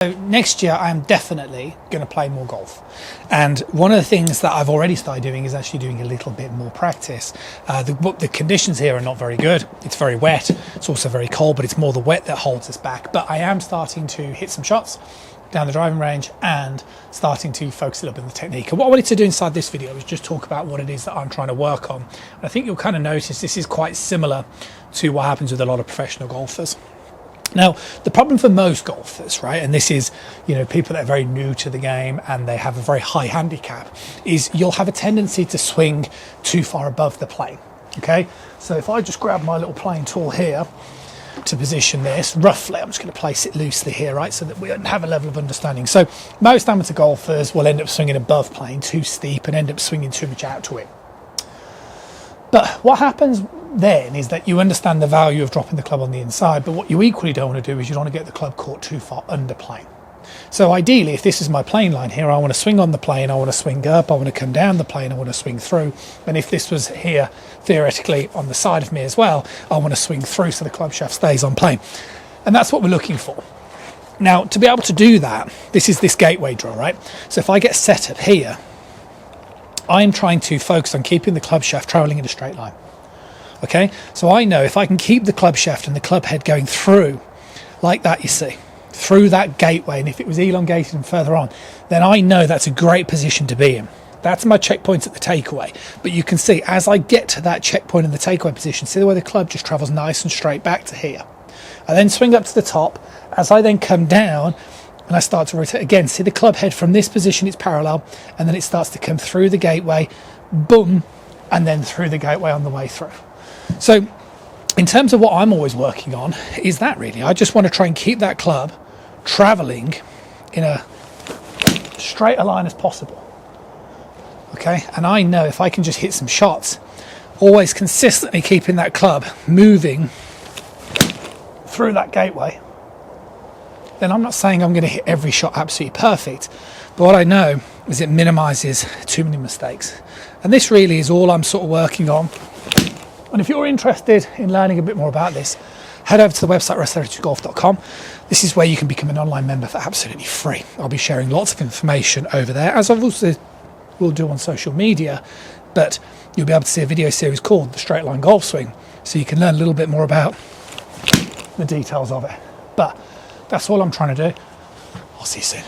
So next year I am definitely going to play more golf, and one of the things that I've already started doing is actually doing a little bit more practice. The conditions here are not very good. It's very wet, it's also very cold, but it's more the wet that holds us back. But I am starting to hit some shots down the driving range and starting to focus a little bit on the technique. And what I wanted to do inside this video is just talk about what it is that I'm trying to work on. And I think you'll kind of notice this is quite similar to what happens with a lot of professional golfers. Now, the problem for most golfers, right, and this is, people that are very new to the game and they have a very high handicap, is you'll have a tendency to swing too far above the plane, okay? So if I just grab my little plane tool here to position this, roughly, I'm just going to place it loosely here, right, so that we have a level of understanding. So most amateur golfers will end up swinging above plane, too steep, and end up swinging too much out to it. But what happens then is that you understand the value of dropping the club on the inside, but what you equally don't want to do is you don't want to get the club caught too far under plane. So ideally, if this is my plane line here, I want to swing on the plane, I want to swing up, I want to come down the plane, I want to swing through. And if this was here, theoretically, on the side of me as well, I want to swing through so the club shaft stays on plane. And that's what we're looking for. Now, to be able to do that, this is this gateway draw, right? So if I get set up here, I'm trying to focus on keeping the club shaft traveling in a straight line. Okay, so I know if I can keep the club shaft and the club head going through like that, you see, through that gateway, and if it was elongated and further on, then I know that's a great position to be in. That's my checkpoint at the takeaway. But you can see as I get to that checkpoint in the takeaway position, see the way the club just travels nice and straight back to here. I then swing up to the top. As I then come down and I start to rotate again, see the club head from this position, it's parallel, and then it starts to come through the gateway, boom, and then through the gateway on the way through. So in terms of what I'm always working on is that really, I just want to try and keep that club traveling in a straight a line as possible. Okay, and I know if I can just hit some shots, always consistently keeping that club moving through that gateway, then I'm not saying I'm going to hit every shot absolutely perfect, but what I know is it minimises too many mistakes. And this really is all I'm sort of working on. And if you're interested in learning a bit more about this, head over to the website restauratedgolf.com. This is where you can become an online member for absolutely free. I'll be sharing lots of information over there, as I also will do on social media, but you'll be able to see a video series called The Straight Line Golf Swing, so you can learn a little bit more about the details of it. But that's all I'm trying to do. I'll see you soon.